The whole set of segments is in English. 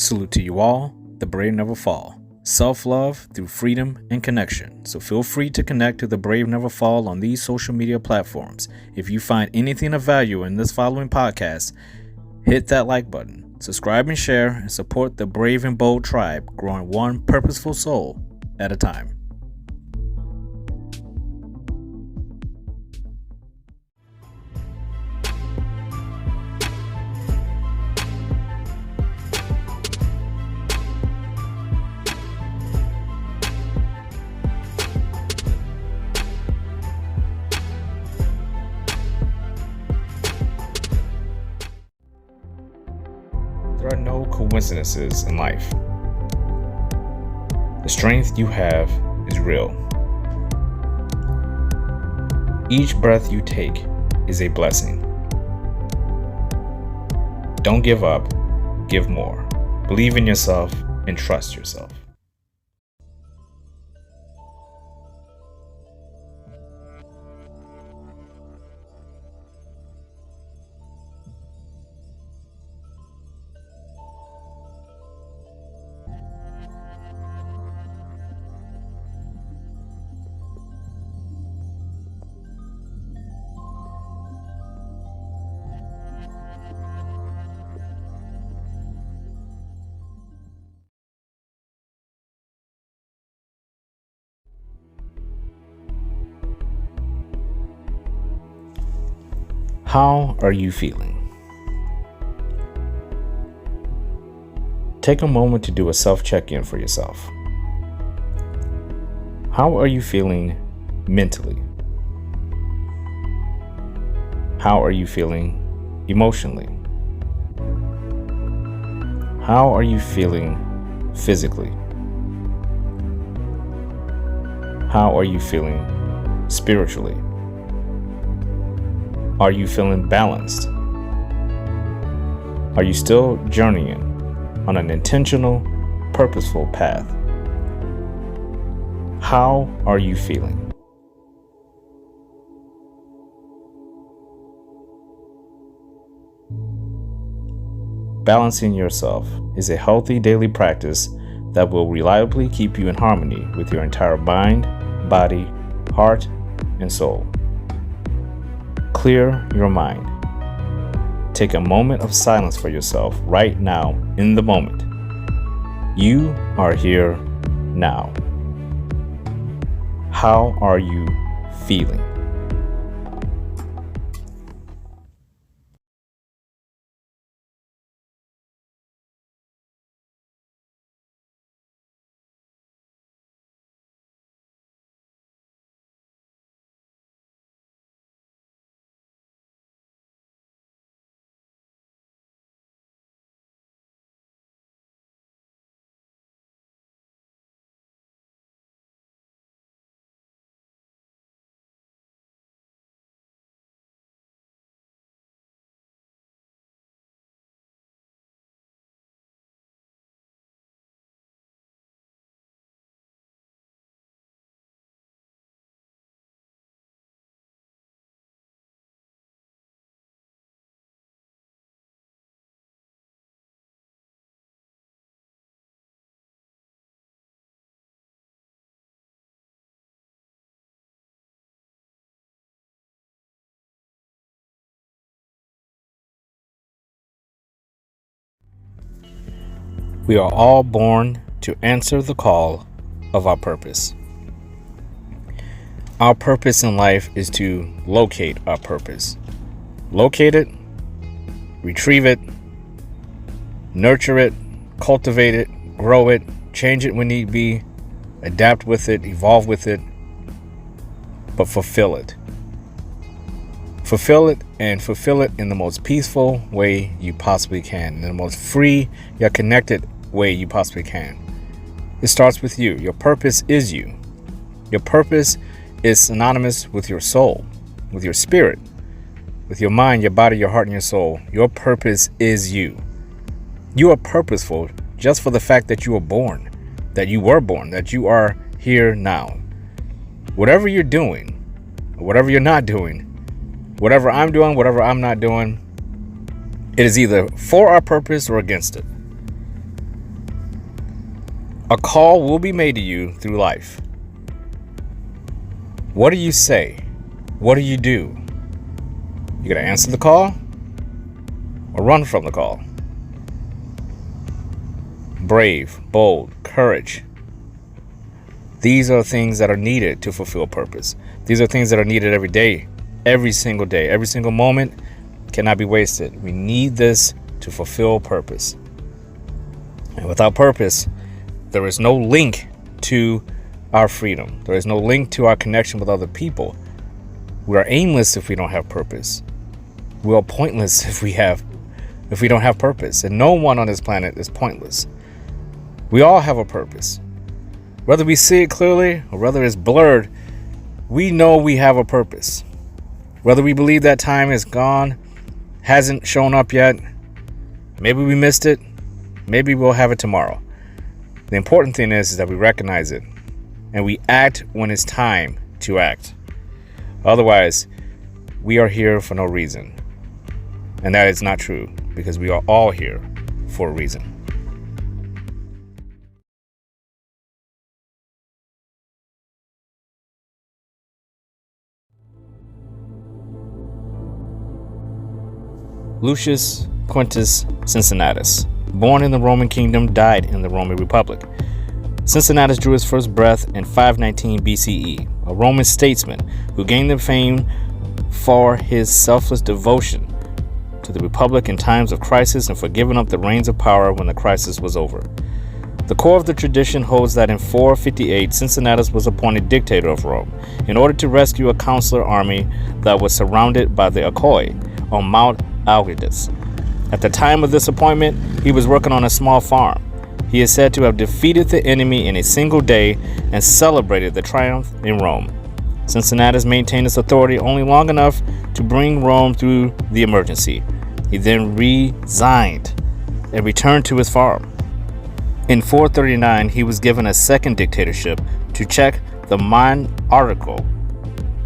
Salute to you all. The brave never fall. Self-love through freedom and connection. So feel free to connect to The Brave Never Fall on these social media platforms. If you find anything of value in this following podcast, hit that like button, subscribe and share, and support the Brave and Bold tribe, growing one purposeful soul at a time. There are no coincidences in life. The strength you have is real. Each breath you take is a blessing. Don't give up, give more. Believe in yourself and trust yourself. How are you feeling? Take a moment to do a self-check-in for yourself. How are you feeling mentally? How are you feeling emotionally? How are you feeling physically? How are you feeling spiritually? Are you feeling balanced? Are you still journeying on an intentional, purposeful path? How are you feeling? Balancing yourself is a healthy daily practice that will reliably keep you in harmony with your entire mind, body, heart, and soul. Clear your mind. Take a moment of silence for yourself right now in the moment. You are here now. How are you feeling? We are all born to answer the call of our purpose. Our purpose in life is to locate our purpose. Locate it, retrieve it, nurture it, cultivate it, grow it, change it when need be, adapt with it, evolve with it, but fulfill it. Fulfill it and fulfill it in the most peaceful way you possibly can, in the most free yet connected way you possibly can. It starts with you. Your purpose is you. Your purpose is synonymous with your soul, with your spirit, with your mind, your body, your heart, and your soul. Your purpose is you. You are purposeful just for the fact that you were born, that you are here now. Whatever you're doing, or whatever you're not doing, whatever I'm doing, whatever I'm not doing, it is either for our purpose or against it. A call will be made to you through life. What do you say? What do? You gonna answer the call or run from the call? Brave, bold, courage. These are things that are needed to fulfill purpose. These are things that are needed every day, every single day, every single moment cannot be wasted. We need this to fulfill purpose. And without purpose, there is no link to our freedom. There is no link to our connection with other people. We are aimless if we don't have purpose. We are pointless if we don't have purpose. And no one on this planet is pointless. We all have a purpose. Whether we see it clearly or whether it's blurred, we know we have a purpose. Whether we believe that time is gone, hasn't shown up yet, maybe we missed it, maybe we'll have it tomorrow. The important thing is that we recognize it and we act when it's time to act. Otherwise, we are here for no reason. And that is not true, because we are all here for a reason. Lucius Quintus Cincinnatus, born in the Roman kingdom, died in the Roman Republic. Cincinnatus drew his first breath in 519 BCE, a Roman statesman who gained the fame for his selfless devotion to the Republic in times of crisis and for giving up the reins of power when the crisis was over. The core of the tradition holds that in 458, Cincinnatus was appointed dictator of Rome in order to rescue a consular army that was surrounded by the Achoi on Mount Algidus. At the time of this appointment, he was working on a small farm. He is said to have defeated the enemy in a single day and celebrated the triumph in Rome. Cincinnatus maintained his authority only long enough to bring Rome through the emergency. He then resigned and returned to his farm. In 439, he was given a second dictatorship to check the monarchical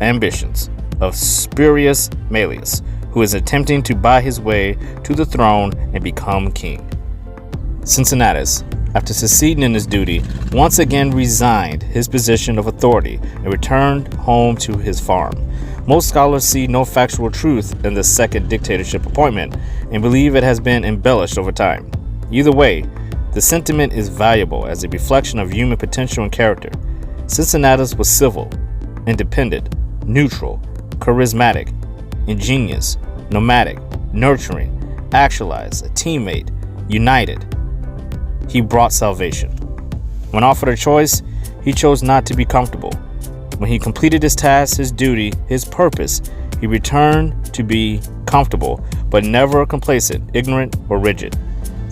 ambitions of Spurius Maelius, who is attempting to buy his way to the throne and become king. Cincinnatus, after succeeding in his duty, once again resigned his position of authority and returned home to his farm. Most scholars see no factual truth in the second dictatorship appointment and believe it has been embellished over time. Either way, the sentiment is valuable as a reflection of human potential and character. Cincinnatus was civil, independent, neutral, charismatic, ingenious, nomadic, nurturing, actualized, a teammate, united. He brought salvation. When offered a choice, he chose not to be comfortable. When he completed his task, his duty, his purpose, he returned to be comfortable, but never complacent, ignorant, or rigid.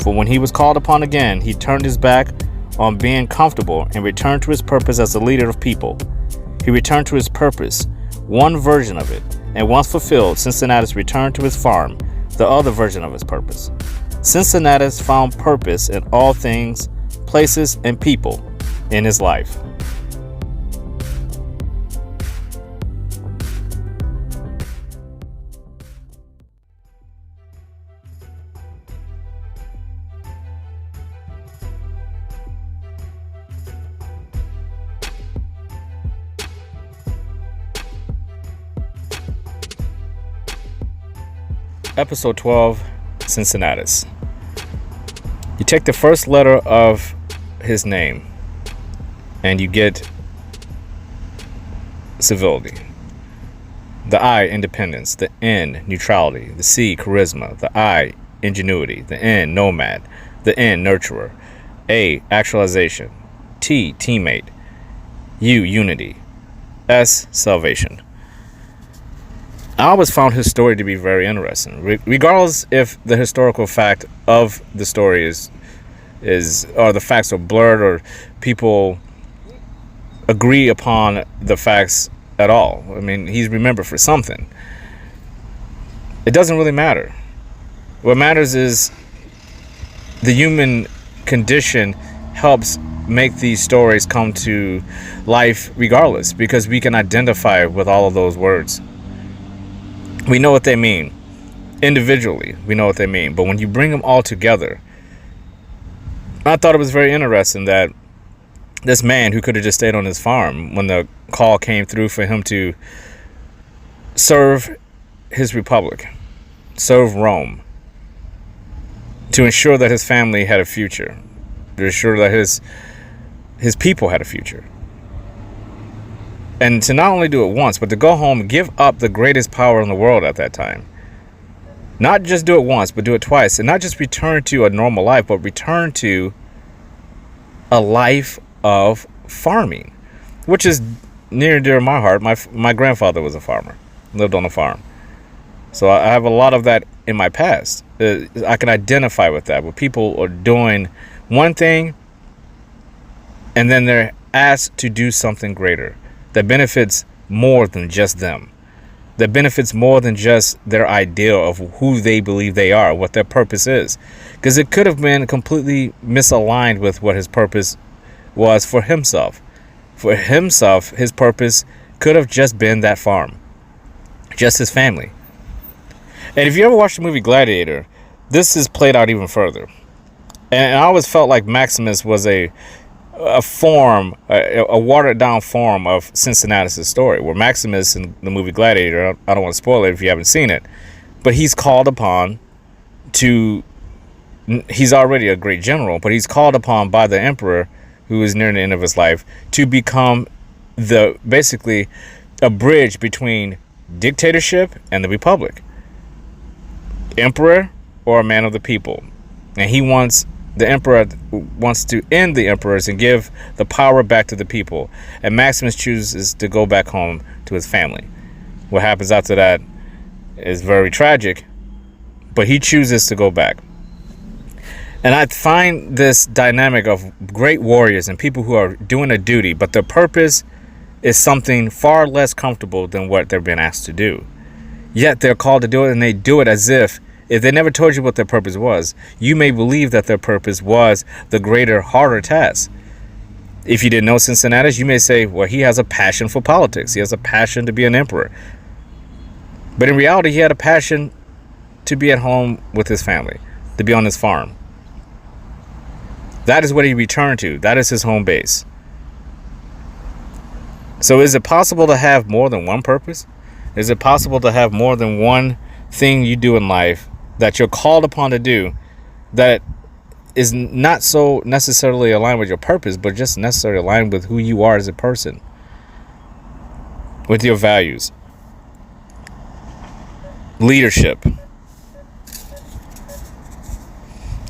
For when he was called upon again, he turned his back on being comfortable and returned to his purpose as a leader of people. He returned to his purpose, one version of it, and once fulfilled, Cincinnatus returned to his farm, the other version of his purpose. Cincinnatus found purpose in all things, places, and people in his life. Episode 12, Cincinnatus. You take the first letter of his name and you get civility. The I, independence. The N, neutrality. The C, charisma. The I, ingenuity. The N, nomad. The N, nurturer. A, actualization. T, teammate. U, unity. S, salvation. I always found his story to be very interesting, regardless if the historical fact of the story is or the facts are blurred or people agree upon the facts at all. I mean, he's remembered for something. It doesn't really matter. What matters is the human condition helps make these stories come to life regardless, because we can identify with all of those words. We know what they mean. Individually, we know what they mean. But when you bring them all together, I thought it was very interesting that this man who could have just stayed on his farm when the call came through for him to serve his republic, serve Rome, to ensure that his family had a future, to ensure that his people had a future. And to not only do it once, but to go home and give up the greatest power in the world at that time. Not just do it once, but do it twice. And not just return to a normal life, but return to a life of farming, which is near and dear to my heart. My grandfather was a farmer, lived on a farm. So I have a lot of that in my past. I can identify with that, where people are doing one thing and then they're asked to do something greater that benefits more than just them, that benefits more than just their idea of who they believe they are, what their purpose is. Because it could have been completely misaligned with what his purpose was for himself. For himself, his purpose could have just been that farm, just his family. And if you ever watched the movie Gladiator, this is played out even further. And I always felt like Maximus was a watered down form of Cincinnatus' story, where Maximus in the movie Gladiator, I don't want to spoil it if you haven't seen it, but he's called upon to, he's already a great general, but he's called upon by the emperor, who is near the end of his life, to become basically a bridge between dictatorship and the republic. Emperor or a man of the people. And the emperor wants to end the emperors and give the power back to the people. And Maximus chooses to go back home to his family. What happens after that is very tragic, but he chooses to go back. And I find this dynamic of great warriors and people who are doing a duty, but their purpose is something far less comfortable than what they're being asked to do. Yet they're called to do it, and they do it as if they never told you what their purpose was, you may believe that their purpose was the greater, harder task. If you didn't know Cincinnatus, you may say, well, he has a passion for politics. He has a passion to be an emperor. But in reality, he had a passion to be at home with his family, to be on his farm. That is what he returned to. That is his home base. So is it possible to have more than one purpose? Is it possible to have more than one thing you do in life that you're called upon to do that is not so necessarily aligned with your purpose, but just necessarily aligned with who you are as a person, with your values? Leadership.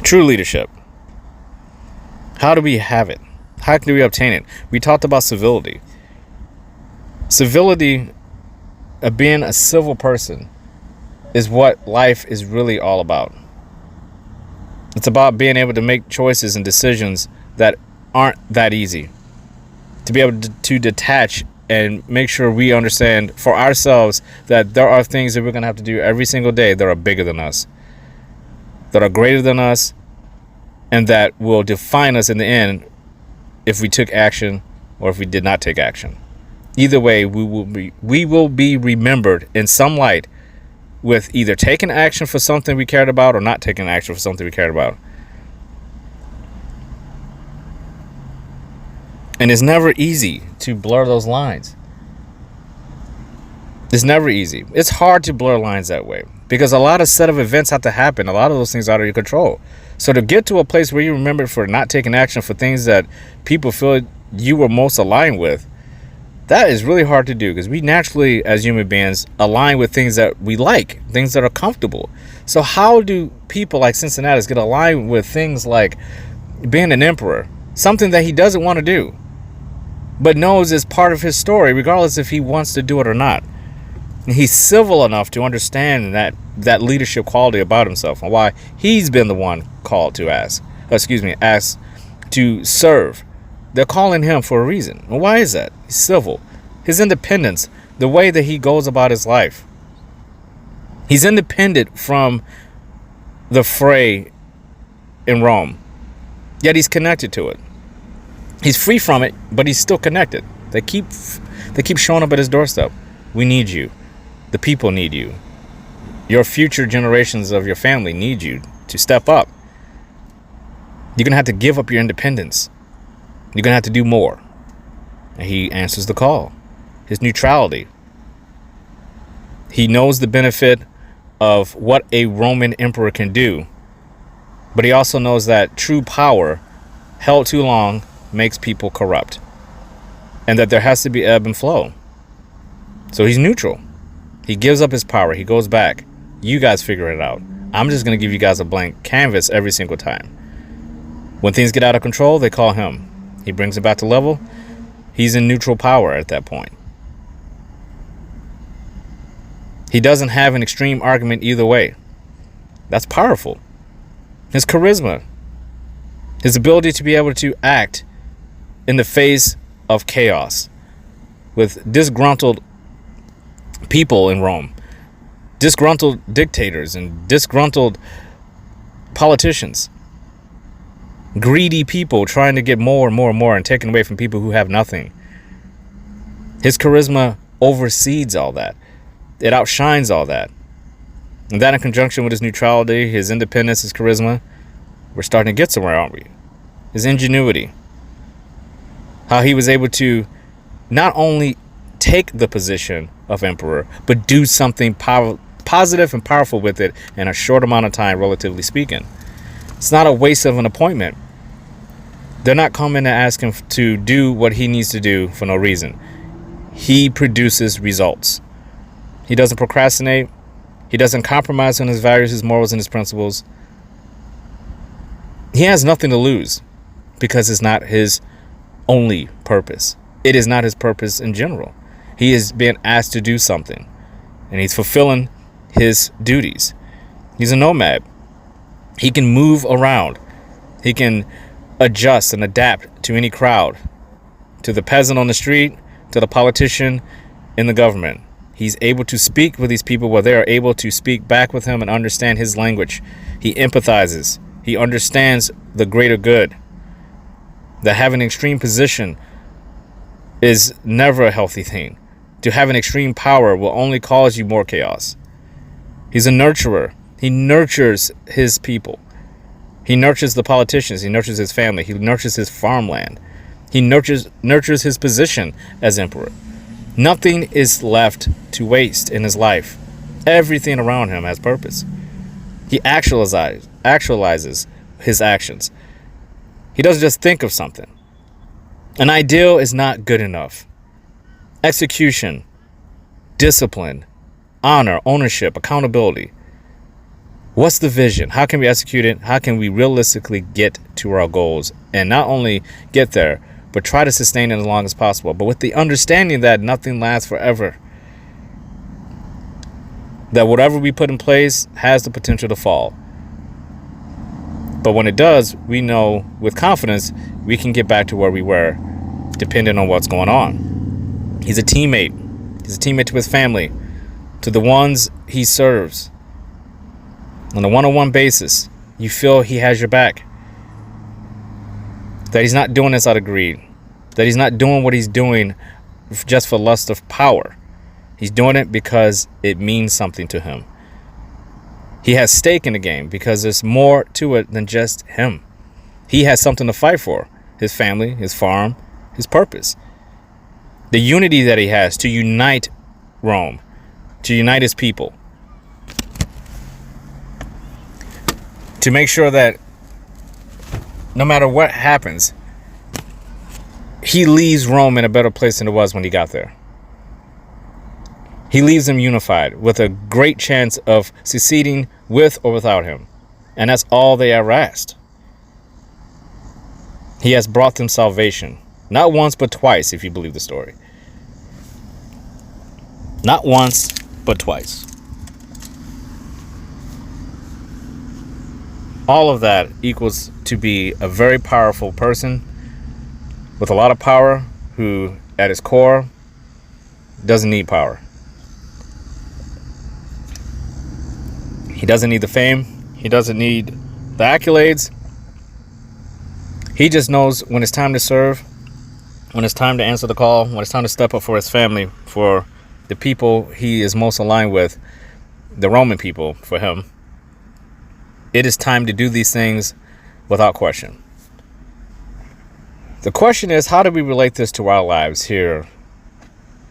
True leadership. How do we have it? How do we obtain it? We talked about civility. Civility, being a civil person, is what life is really all about. It's about being able to make choices and decisions that aren't that easy. To be able to detach and make sure we understand for ourselves that there are things that we're going to have to do every single day that are bigger than us, that are greater than us, and that will define us in the end if we took action or if we did not take action. Either way, we will be remembered in some light with either taking action for something we cared about or not taking action for something we cared about. And it's never easy to blur those lines. It's never easy. It's hard to blur lines that way because a lot of set of events have to happen. A lot of those things are out of your control. So to get to a place where you remember for not taking action for things that people feel you were most aligned with, that is really hard to do because we naturally, as human beings, align with things that we like, things that are comfortable. So how do people like Cincinnatus get aligned with things like being an emperor, something that he doesn't want to do, but knows is part of his story, regardless if he wants to do it or not? And he's civil enough to understand that leadership quality about himself and why he's been the one called to asked to serve. They're calling him for a reason. Well, why is that? He's civil. His independence, the way that he goes about his life. He's independent from the fray in Rome, yet he's connected to it. He's free from it, but he's still connected. They keep showing up at his doorstep. We need you. The people need you. Your future generations of your family need you to step up. You're going to have to give up your independence. You're going to have to do more. And he answers the call. His neutrality. He knows the benefit of what a Roman emperor can do. But he also knows that true power, held too long, makes people corrupt. And that there has to be ebb and flow. So he's neutral. He gives up his power. He goes back. You guys figure it out. I'm just going to give you guys a blank canvas every single time. When things get out of control, they call him. He brings it back to level. He's in neutral power at that point. He doesn't have an extreme argument either way. That's powerful. His charisma. His ability to be able to act in the face of chaos with disgruntled people in Rome, disgruntled dictators and disgruntled politicians, greedy people trying to get more and more and more and taking away from people who have nothing. His charisma oversees all that. It outshines all that. And that in conjunction with his neutrality, his independence, his charisma, we're starting to get somewhere, aren't we? His ingenuity. How he was able to not only take the position of emperor, but do something positive and powerful with it in a short amount of time, relatively speaking. It's not a waste of an appointment. They're not coming to ask him to do what he needs to do for no reason. He produces results. He doesn't procrastinate. He doesn't compromise on his values, his morals, and his principles. He has nothing to lose because it's not his only purpose. It is not his purpose in general. He is being asked to do something, and he's fulfilling his duties. He's a nomad. He can move around. He can adjust and adapt to any crowd, to the peasant on the street, to the politician in the government. He's able to speak with these people where they are able to speak back with him and understand his language. He empathizes. He understands the greater good. That having an extreme position is never a healthy thing. To have an extreme power will only cause you more chaos. He's a nurturer. He nurtures his people. He nurtures the politicians. He nurtures his family. He nurtures his farmland. He nurtures his position as emperor. Nothing is left to waste in his life. Everything around him has purpose. He actualizes his actions. He doesn't just think of something. An ideal is not good enough. Execution, discipline, honor, ownership, accountability. What's the vision? How can we execute it? How can we realistically get to our goals? And not only get there, but try to sustain it as long as possible. But with the understanding that nothing lasts forever. That whatever we put in place has the potential to fall. But when it does, we know with confidence we can get back to where we were, depending on what's going on. He's a teammate. He's a teammate to his family, to the ones he serves. On a one-on-one basis, you feel he has your back. That he's not doing this out of greed. That he's not doing what he's doing just for lust of power. He's doing it because it means something to him. He has stake in the game because there's more to it than just him. He has something to fight for. His family, his farm, his purpose. The unity that he has to unite Rome, to unite his people. To make sure that no matter what happens, he leaves Rome in a better place than it was when he got there. He leaves them unified with a great chance of succeeding with or without him. And that's all they ever asked. He has brought them salvation. Not once, but twice, if you believe the story. Not once, but twice. All of that equals to be a very powerful person with a lot of power who, at his core, doesn't need power. He doesn't need the fame. He doesn't need the accolades. He just knows when it's time to serve, when it's time to answer the call, when it's time to step up for his family, for the people he is most aligned with, the Roman people for him. It is time to do these things without question. The question is, how do we relate this to our lives here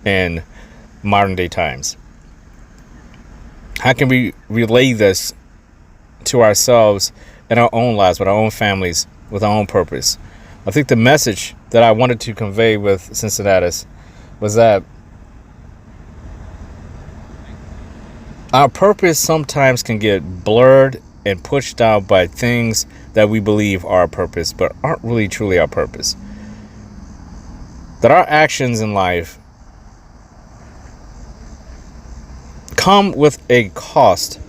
in modern day times? How can we relay this to ourselves in our own lives, with our own families, with our own purpose? I think the message that I wanted to convey with Cincinnatus was that our purpose sometimes can get blurred and pushed down by things that we believe are our purpose, but aren't really truly our purpose. That our actions in life come with a cost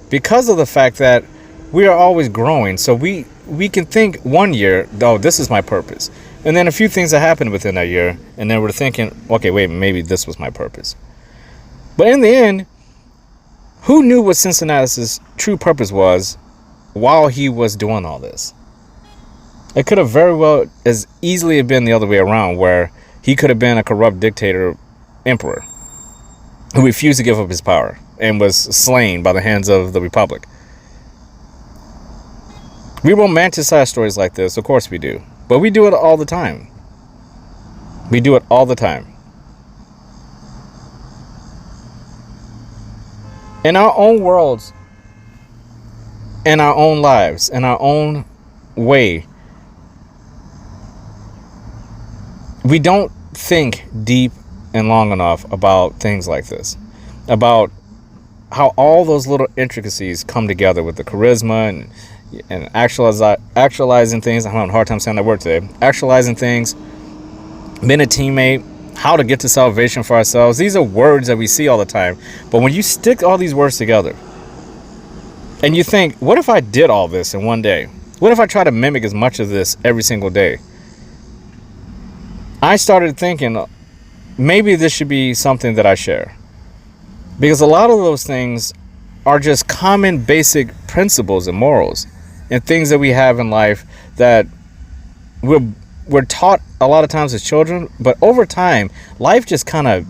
because of the fact that we are always growing. So we can think one year, oh, this is my purpose. And then a few things that happened within that year, and then we're thinking, okay, wait, maybe this was my purpose. But in the end, who knew what Cincinnatus' true purpose was while he was doing all this? It could have very well as easily have been the other way around, where he could have been a corrupt dictator emperor who refused to give up his power and was slain by the hands of the Republic. We romanticize stories like this, of course we do, but we do it all the time. We do it all the time. In our own worlds, in our own lives, in our own way, we don't think deep and long enough about things like this, about how all those little intricacies come together with the charisma and actualizing things. I'm having a hard time saying that word today. Actualizing things, being a teammate, how to get to salvation for ourselves. These are words that we see all the time. But when you stick all these words together and you think, what if I did all this in one day? What if I try to mimic as much of this every single day? I started thinking, maybe this should be something that I share. Because a lot of those things are just common basic principles and morals and things that we have in life that we're taught a lot of times as children, but over time, life just kind of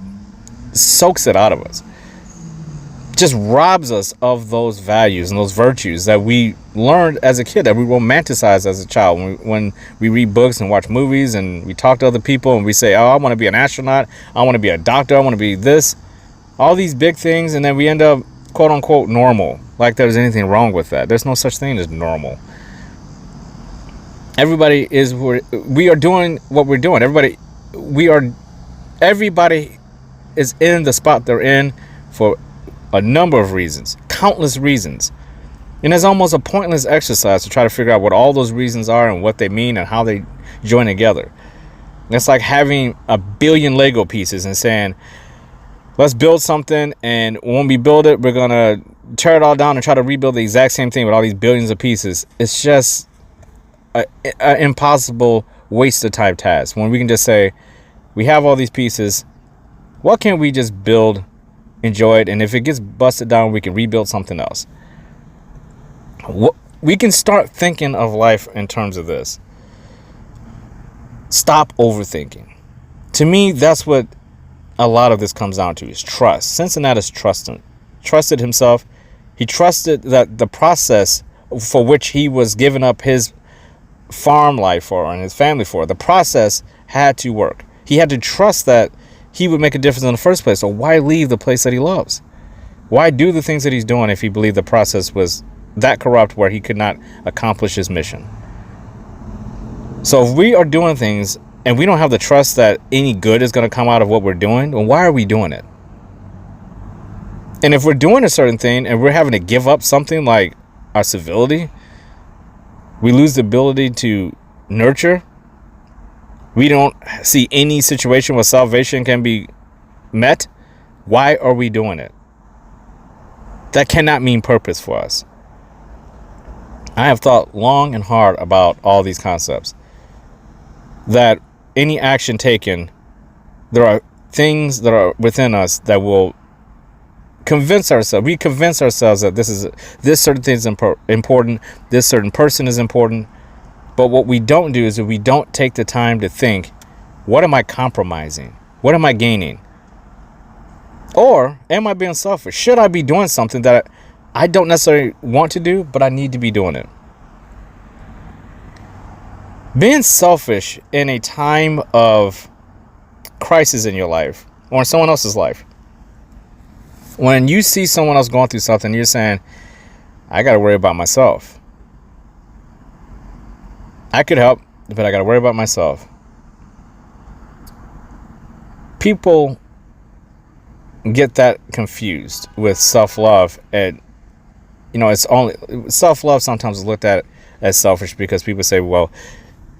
soaks it out of us. Just robs us of those values and those virtues that we learned as a kid, that we romanticized as a child. When we read books and watch movies and we talk to other people and we say, oh, I want to be an astronaut, I want to be a doctor, I want to be this, all these big things, and then we end up quote unquote normal, like there's anything wrong with that. There's no such thing as normal. Everybody we are doing what we're doing. Everybody is in the spot they're in for a number of reasons, countless reasons. And it's almost a pointless exercise to try to figure out what all those reasons are and what they mean and how they join together. It's like having a billion Lego pieces and saying, let's build something, and when we build it, we're going to tear it all down and try to rebuild the exact same thing with all these billions of pieces. It's just an impossible waste of time task when we can just say, we have all these pieces, what can we just build, enjoy it, and if it gets busted down, we can rebuild something else. We can start thinking of life in terms of this. Stop overthinking. To me, that's what a lot of this comes down to, is trust. Cincinnatus trusted himself. He trusted that the process for which he was giving up his farm life for and his family for, the process had to work. He had to trust that he would make a difference in the first place. So why leave the place that he loves? Why do the things that he's doing if he believed the process was that corrupt where he could not accomplish his mission? So if we are doing things and we don't have the trust that any good is going to come out of what we're doing, then why are we doing it? And if we're doing a certain thing and we're having to give up something like our civility, we lose the ability to nurture. We don't see any situation where salvation can be met. Why are we doing it? That cannot mean purpose for us. I have thought long and hard about all these concepts. That any action taken, there are things that are within us that will convince ourselves. We convince ourselves that this certain thing is important. This certain person is important. But what we don't do is that we don't take the time to think, what am I compromising? What am I gaining? Or am I being selfish? Should I be doing something that I don't necessarily want to do, but I need to be doing it? Being selfish in a time of crisis in your life or in someone else's life. When you see someone else going through something, you're saying, I got to worry about myself. I could help, but I got to worry about myself. People get that confused with self-love, and it's only self-love sometimes is looked at as selfish because people say, well,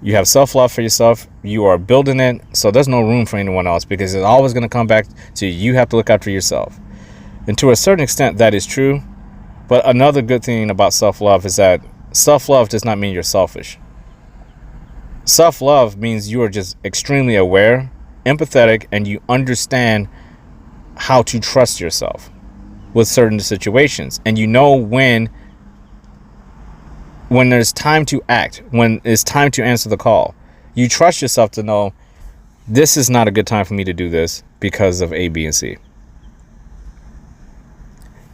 you have self-love for yourself, you are building it, so there's no room for anyone else because it's always going to come back to you have to look after yourself. And to a certain extent that is true, but another good thing about self-love is that self-love does not mean you're selfish. Self-love means you are just extremely aware, empathetic, and you understand how to trust yourself with certain situations. And you know when there's time to act, when it's time to answer the call. You trust yourself to know this is not a good time for me to do this because of A, B, and C.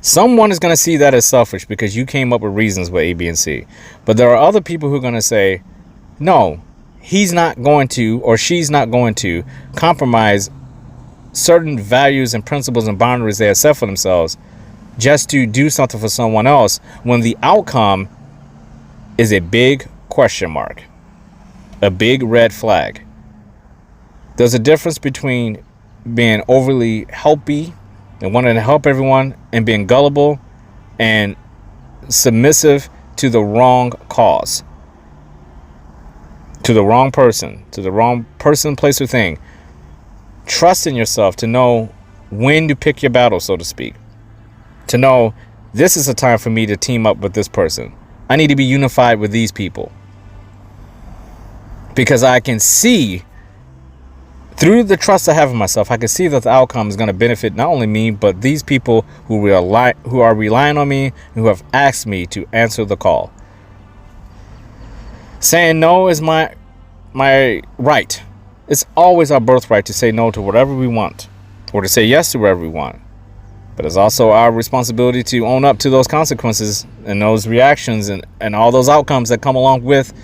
Someone is going to see that as selfish because you came up with reasons with A, B, and C. But there are other people who are going to say, no, he's not going to, or she's not going to compromise certain values and principles and boundaries they have set for themselves just to do something for someone else when the outcome is a big question mark, a big red flag. There's a difference between being overly helpy and wanting to help everyone and being gullible and submissive to the wrong cause, to the wrong person, place, or thing. Trust in yourself to know when to pick your battle, so to speak. To know this is a time for me to team up with this person. I need to be unified with these people. Because I can see, through the trust I have in myself, I can see that the outcome is going to benefit not only me, but these people who are relying on me and who have asked me to answer the call. Saying no is my right. It's always our birthright to say no to whatever we want, or to say yes to whatever we want. But it's also our responsibility to own up to those consequences and those reactions and all those outcomes that come along with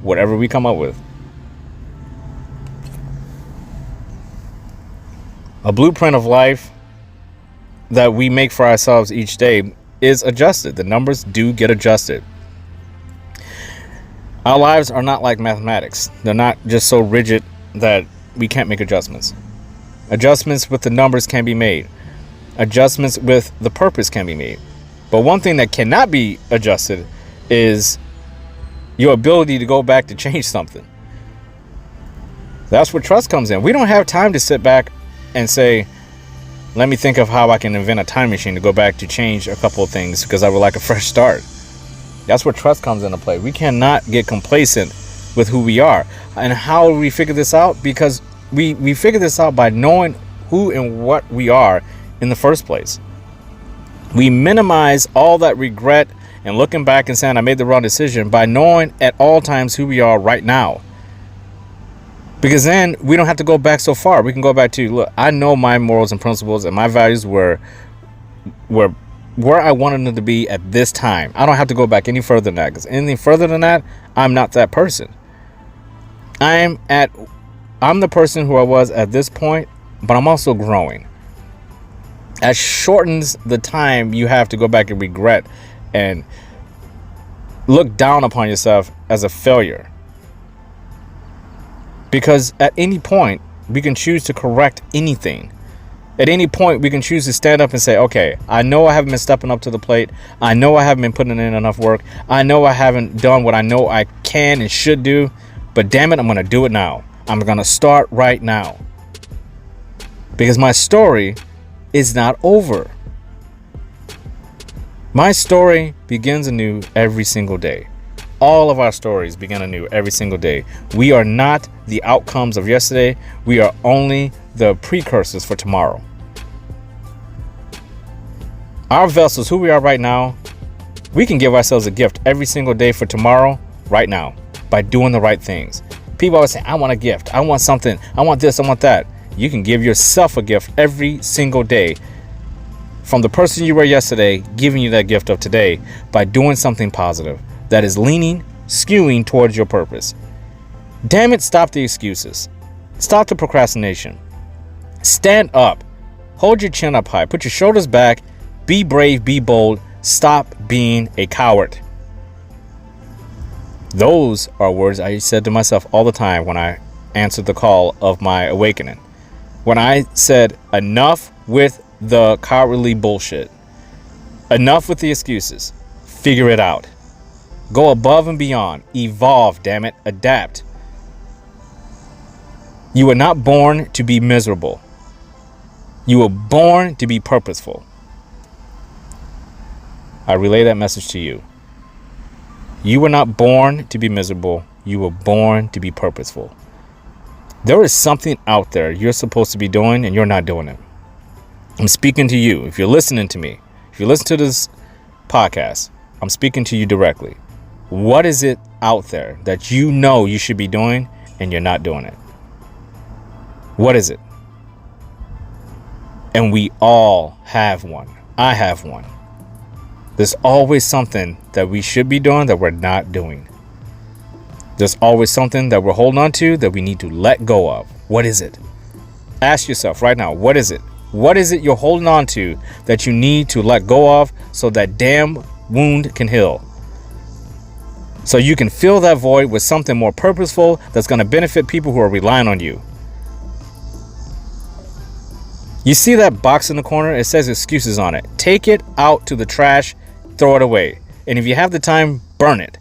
whatever we come up with. A blueprint of life that we make for ourselves each day is adjusted. The numbers do get adjusted. Our lives are not like mathematics. They're not just so rigid that we can't make adjustments. Adjustments with the numbers can be made. Adjustments with the purpose can be made. But one thing that cannot be adjusted is your ability to go back to change something. That's where trust comes in. We don't have time to sit back and say, let me think of how I can invent a time machine to go back to change a couple of things because I would like a fresh start. That's where trust comes into play. We cannot get complacent with who we are. And how do we figure this out? Because we figure this out by knowing who and what we are in the first place. We minimize all that regret and looking back and saying I made the wrong decision by knowing at all times who we are right now. Because then we don't have to go back so far. We can go back to, look, I know my morals and principles and my values were where I wanted them to be at this time. I don't have to go back any further than that, because anything further than that, I'm not that person. I'm the person who I was at this point, but I'm also growing. That shortens the time you have to go back and regret and look down upon yourself as a failure. Because at any point, we can choose to correct anything. At any point, we can choose to stand up and say, okay, I know I haven't been stepping up to the plate. I know I haven't been putting in enough work. I know I haven't done what I know I can and should do. But damn it, I'm going to do it now. I'm going to start right now. Because my story is not over. My story begins anew every single day. All of our stories begin anew every single day. We are not the outcomes of yesterday. We are only the precursors for tomorrow. Our vessels, who we are right now, we can give ourselves a gift every single day for tomorrow, right now, by doing the right things. People always say, I want a gift. I want something. I want this. I want that. You can give yourself a gift every single day from the person you were yesterday, giving you that gift of today by doing something positive that is leaning, skewing towards your purpose. Damn it, stop the excuses. Stop the procrastination. Stand up. Hold your chin up high. Put your shoulders back. Be brave. Be bold. Stop being a coward. Those are words I said to myself all the time when I answered the call of my awakening. When I said, enough with the cowardly bullshit. Enough with the excuses. Figure it out. Go above and beyond. Evolve, damn it. Adapt. You were not born to be miserable. You were born to be purposeful. I relay that message to you. You were not born to be miserable. You were born to be purposeful. There is something out there you're supposed to be doing and you're not doing it. I'm speaking to you. If you're listening to me, if you listen to this podcast, I'm speaking to you directly. What is it out there that you know you should be doing and you're not doing it? What is it? And we all have one. I have one. There's always something that we should be doing that we're not doing. There's always something that we're holding on to that we need to let go of. What is it? Ask yourself right now, what is it? What is it you're holding on to that you need to let go of so that damn wound can heal? So you can fill that void with something more purposeful that's going to benefit people who are relying on you. You see that box in the corner? It says excuses on it. Take it out to the trash, throw it away. And if you have the time, burn it.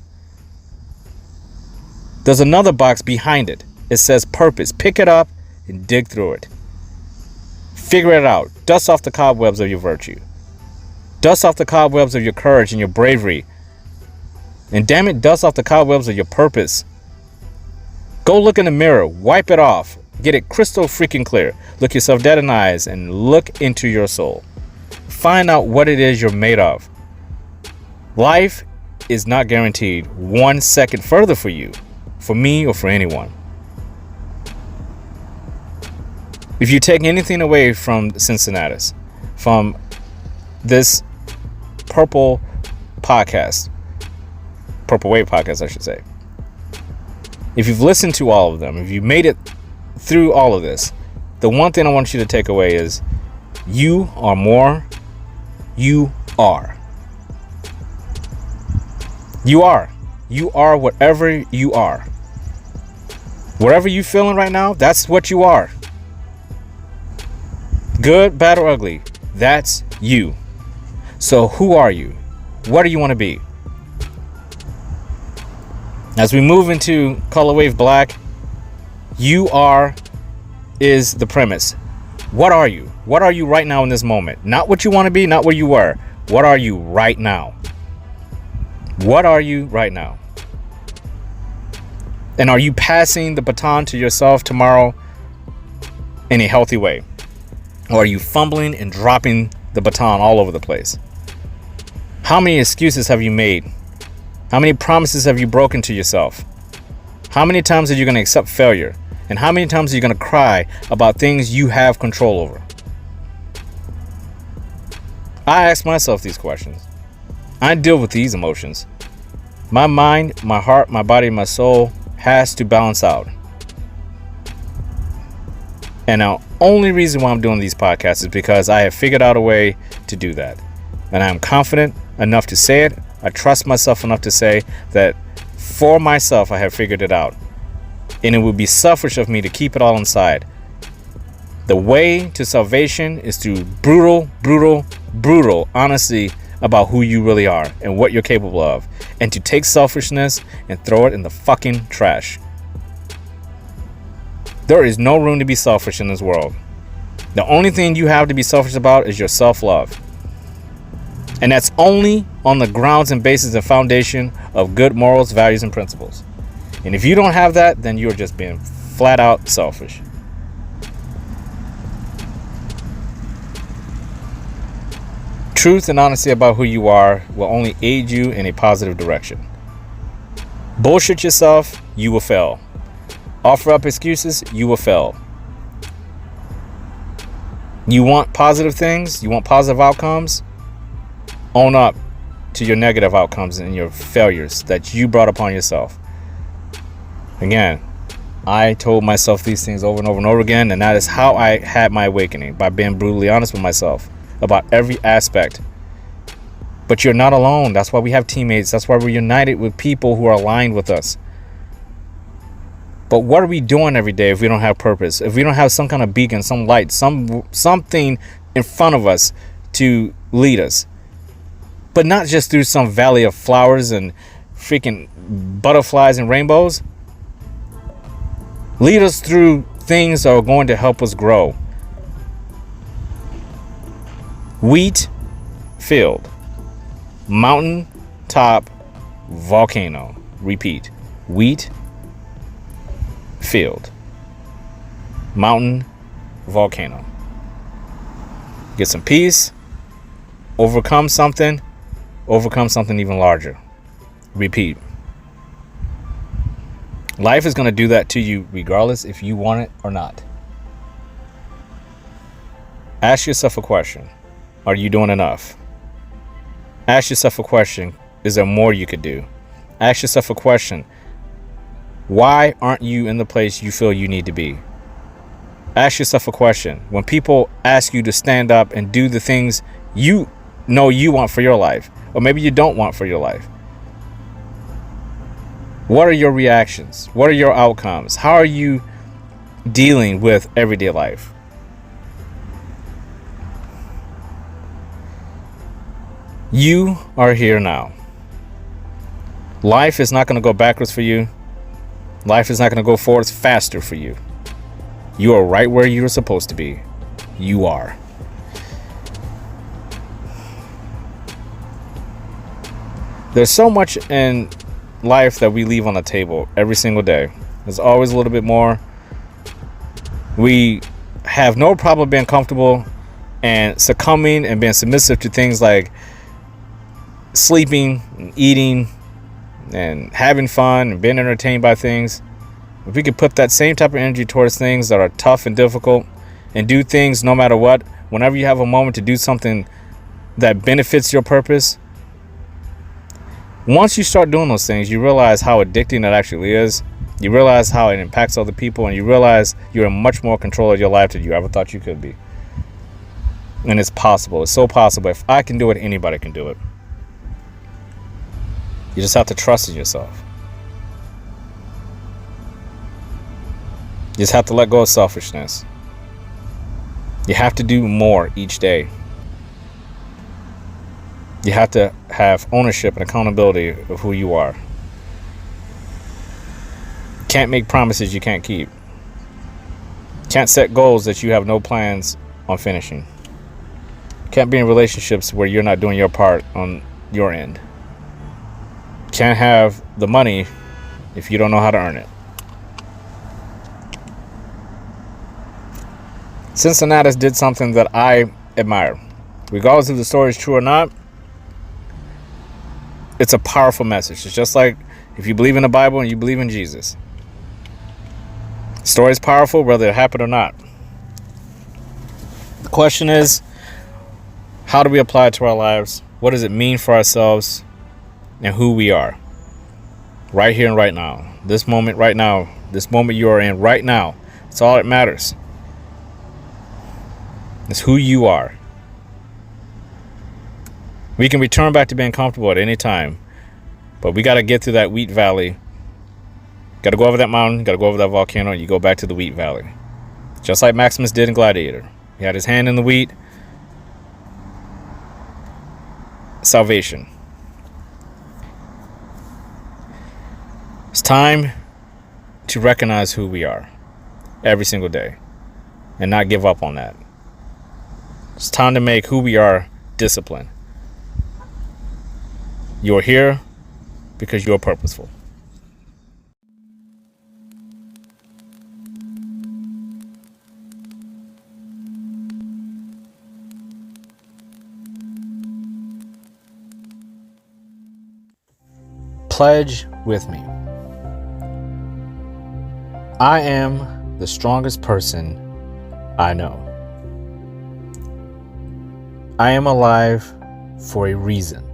There's another box behind it. It says purpose. Pick it up and dig through it. Figure it out. Dust off the cobwebs of your virtue. Dust off the cobwebs of your courage and your bravery. And damn it, dust off the cobwebs of your purpose. Go look in the mirror. Wipe it off. Get it crystal freaking clear. Look yourself dead in the eyes and look into your soul. Find out what it is you're made of. Life is not guaranteed 1 second further for you, for me, or for anyone. If you take anything away from Cincinnatus, from this Purple Podcast, Purple Wave Podcast, I should say. If you've listened to all of them, if you made it through all of this, the one thing I want you to take away is you are more. You are. You are. You are whatever you are. Whatever you feeling right now, that's what you are. Good, bad, or ugly, that's you. So who are you? What do you want to be? As we move into Color Wave Black, you are is the premise. What are you? What are you right now in this moment? Not what you want to be, not what you were. What are you right now? What are you right now? And are you passing the baton to yourself tomorrow in a healthy way? Or are you fumbling and dropping the baton all over the place? How many excuses have you made? How many promises have you broken to yourself? How many times are you going to accept failure? And how many times are you going to cry about things you have control over? I ask myself these questions. I deal with these emotions. My mind, my heart, my body, my soul has to balance out. And the only reason why I'm doing these podcasts is because I have figured out a way to do that. And I'm confident enough to say it. I trust myself enough to say that for myself, I have figured it out. And it would be selfish of me to keep it all inside. The way to salvation is through brutal honesty about who you really are and what you're capable of. And to take selfishness and throw it in the fucking trash. There is no room to be selfish in this world. The only thing you have to be selfish about is your self-love. And that's only on the grounds and basis and foundation of good morals, values, and principles. And if you don't have that, then you're just being flat out selfish. Truth and honesty about who you are will only aid you in a positive direction. Bullshit yourself, you will fail. Offer up excuses, you will fail. You want positive things? You want positive outcomes? Own up to your negative outcomes and your failures that you brought upon yourself. Again, I told myself these things over and over and over again, and that is how I had my awakening, by being brutally honest with myself about every aspect. But you're not alone. That's why we have teammates. That's why we're united with people who are aligned with us. But what are we doing every day if we don't have purpose? If we don't have some kind of beacon, some light, something in front of us to lead us? But not just through some valley of flowers and freaking butterflies and rainbows. Lead us through things that are going to help us grow. Wheat field. Mountain top volcano. Repeat. Wheat field. Mountain volcano. Get some peace. Overcome something even larger. Repeat. Life is going to do that to you regardless if you want it or not. Ask yourself a question. Are you doing enough? Ask yourself a question. Is there more you could do? Ask yourself a question. Why aren't you in the place you feel you need to be? Ask yourself a question. When people ask you to stand up and do the things you know you want for your life, or maybe you don't want for your life, what are your reactions? What are your outcomes? How are you dealing with everyday life? You are here now. Life is not going to go backwards for you. Life is not going to go forwards faster for you. You are right where you're supposed to be. You are. There's so much in life that we leave on the table every single day. There's always a little bit more. We have no problem being comfortable and succumbing and being submissive to things like sleeping and eating and having fun and being entertained by things. If we could put that same type of energy towards things that are tough and difficult and do things no matter what, whenever you have a moment to do something that benefits your purpose, once you start doing those things, you realize how addicting that actually is. You realize how it impacts other people, and you realize you're in much more control of your life than you ever thought you could be. And it's possible. It's so possible. If I can do it, anybody can do it. You just have to trust in yourself. You just have to let go of selfishness. You have to do more each day. You have to have ownership and accountability of who you are. You can't make promises you can't keep. You can't set goals that you have no plans on finishing. You can't be in relationships where you're not doing your part on your end. You can't have the money if you don't know how to earn it. Cincinnatus did something that I admire. Regardless if the story is true or not, it's a powerful message. It's just like if you believe in the Bible and you believe in Jesus. The story is powerful whether it happened or not. The question is, how do we apply it to our lives? What does it mean for ourselves and who we are? Right here and right now. This moment right now. This moment you are in right now. It's all that matters. It's who you are. We can return back to being comfortable at any time, but we got to get through that wheat valley. Got to go over that mountain, got to go over that volcano, and you go back to the wheat valley. Just like Maximus did in Gladiator. He had his hand in the wheat. Salvation. It's time to recognize who we are every single day and not give up on that. It's time to make who we are discipline. You're here because you're purposeful. Pledge with me. I am the strongest person I know. I am alive for a reason.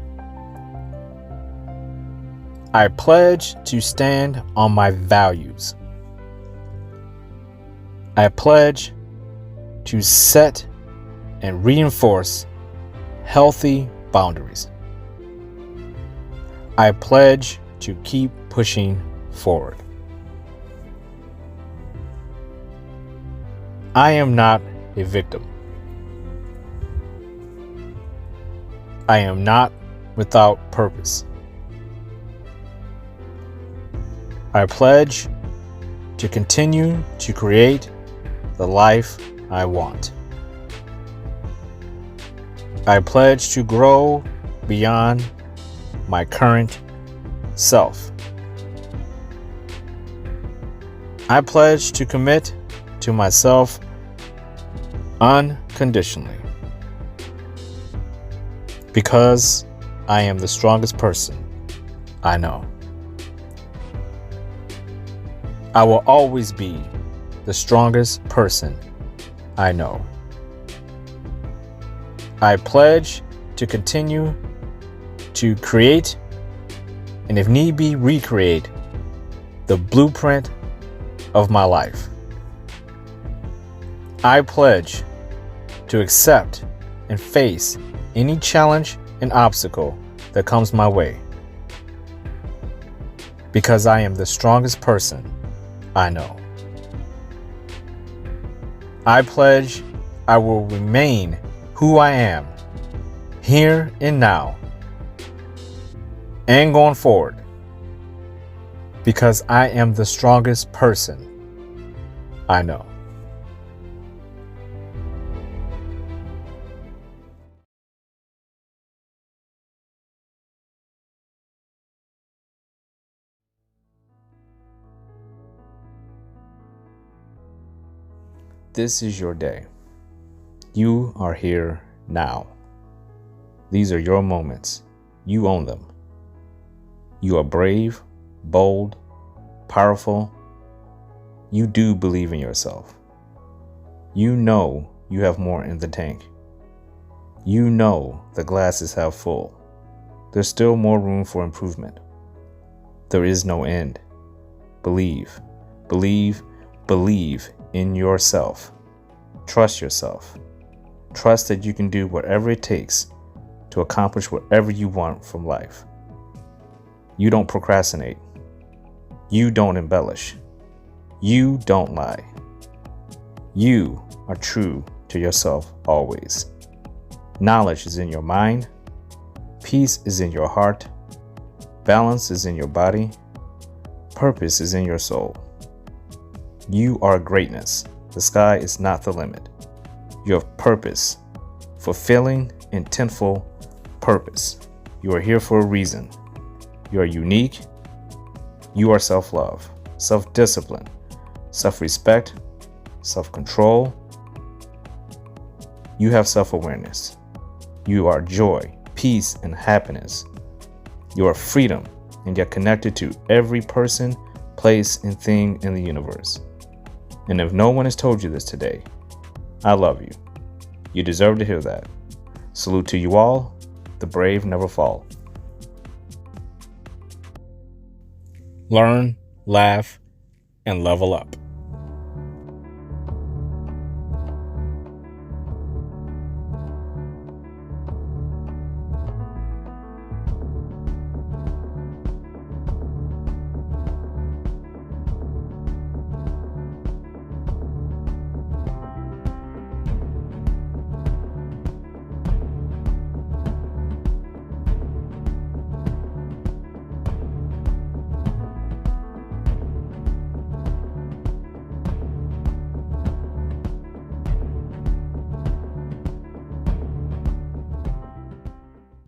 I pledge to stand on my values. I pledge to set and reinforce healthy boundaries. I pledge to keep pushing forward. I am not a victim. I am not without purpose. I pledge to continue to create the life I want. I pledge to grow beyond my current self. I pledge to commit to myself unconditionally, because I am the strongest person I know. I will always be the strongest person I know. I pledge to continue to create, and if need be, recreate the blueprint of my life. I pledge to accept and face any challenge and obstacle that comes my way, because I am the strongest person I know. I pledge I will remain who I am, here and now, and going forward, because I am the strongest person I know. This is your day. You are here now. These are your moments. You own them. You are brave, bold, powerful. You do believe in yourself. You know you have more in the tank. You know the glass is half full. There's still more room for improvement. There is no end. Believe, believe, believe in yourself. Trust yourself. Trust that you can do whatever it takes to accomplish whatever you want from life. You don't procrastinate. You don't embellish. You don't lie. You are true to yourself always. Knowledge is in your mind. Peace is in your heart. Balance is in your body. Purpose is in your soul. You are greatness. The sky is not the limit. You have purpose, fulfilling, intentful purpose. You are here for a reason. You are unique. You are self-love, self-discipline, self-respect, self-control. You have self-awareness. You are joy, peace, and happiness. You are freedom, and you're connected to every person, place, and thing in the universe. And if no one has told you this today, I love you. You deserve to hear that. Salute to you all. The brave never fall. Learn, laugh, and level up.